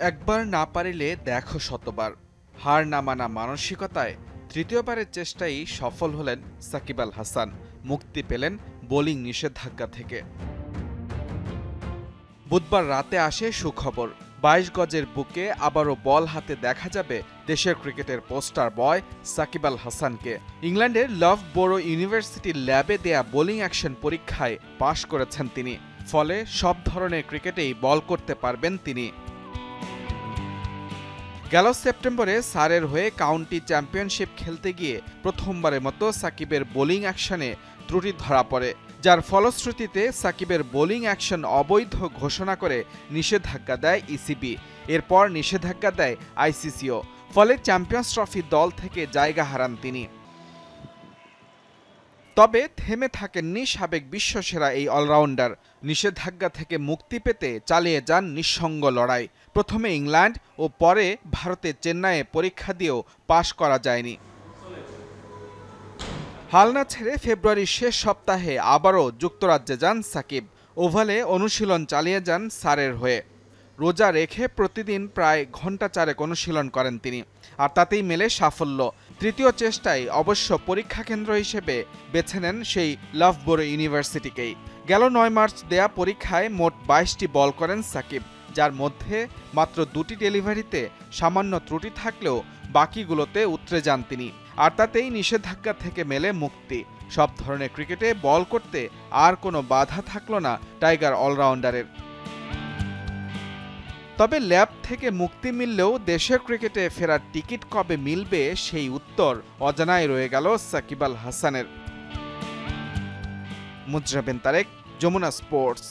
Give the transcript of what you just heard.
একবার না পারিলে দেখো শতবার। হার না মানা মানসিকতায় তৃতীয়বারের চেষ্টায় সফল হলেন সাকিব আল হাসান। মুক্তি পেলেন বোলিং নিষেধাজ্ঞা থেকে। বুধবার রাতে আসে সুখবর। ২২ গজের বুকে আবারও বল হাতে দেখা যাবে দেশের ক্রিকেটের পোস্টার বয় সাকিব আল হাসানকে। ইংল্যান্ডের লফবোরো ইউনিভার্সিটির ল্যাবে দেয়া বোলিং অ্যাকশন পরীক্ষায় পাশ করেছেন তিনি। ফলে সব ধরনের ক্রিকেটেই বল করতে পারবেন তিনি। গেল সেপ্টেম্বরে সারের হয়ে কাউন্টি চ্যাম্পিয়নশিপ খেলতে গিয়ে প্রথমবারের মতো সাকিবের বোলিং অ্যাকশনে ত্রুটি ধরা পড়ে, যার ফলশ্রুতিতে সাকিবের বোলিং অ্যাকশন অবৈধ ঘোষণা করে নিষেধাজ্ঞা দেয় ইসিবি। এরপর নিষেধাজ্ঞা দেয় আইসিসিও। ফলে চ্যাম্পিয়ন্স ট্রফি দল থেকে জায়গা হারান তিনি। তবে থেমে থাকেননি সাবেক বিশ্বসেরা এই অলরাউন্ডার। নিষেধাজ্ঞা থেকে মুক্তি পেতে চালিয়ে যান নিঃসঙ্গ লড়াই। প্রথমে ইংল্যান্ড ও পরে ভারতে চেন্নাইয়ে পরীক্ষা দিয়েও পাশ করা যায়নি। হাল না ছেড়ে ফেব্রুয়ারির শেষ সপ্তাহে আবারও যুক্তরাজ্যে যান সাকিব। ওভালে অনুশীলন চালিয়ে যান সারের হয়ে। রোজা রেখে প্রতিদিন প্রায় ঘণ্টা ৪ অনুশীলন করেন তিনি, আর তাতেই মেলে সাফল্য। তৃতীয় চেষ্টায় অবশ্য পরীক্ষা কেন্দ্র হিসেবে বেছে নেন সেই লফবোরো ইউনিভার্সিটিকেই। গেল ৯ মার্চ দেয়া পরীক্ষায় মোট ২২টি বল করেন সাকিব, যার মধ্যে মাত্র ২টি ডেলিভারিতে সামান্য ত্রুটি থাকলেও বাকিগুলোতে উতরে যান তিনি। আর তাতেই নিষেধাজ্ঞা থেকে মেলে মুক্তি। সব ধরনের ক্রিকেটে বল করতে আর কোনো বাধা থাকল না টাইগার অলরাউন্ডারের। তবে ল্যাব থেকে মুক্তি মিললেও দেশের ক্রিকেটে ফেরার টিকিট কবে মিলবে সেই উত্তর অজানাই রয়ে গেল সাকিব আল হাসানের। মুজরাবেন তারেক, যমুনা স্পোর্টস।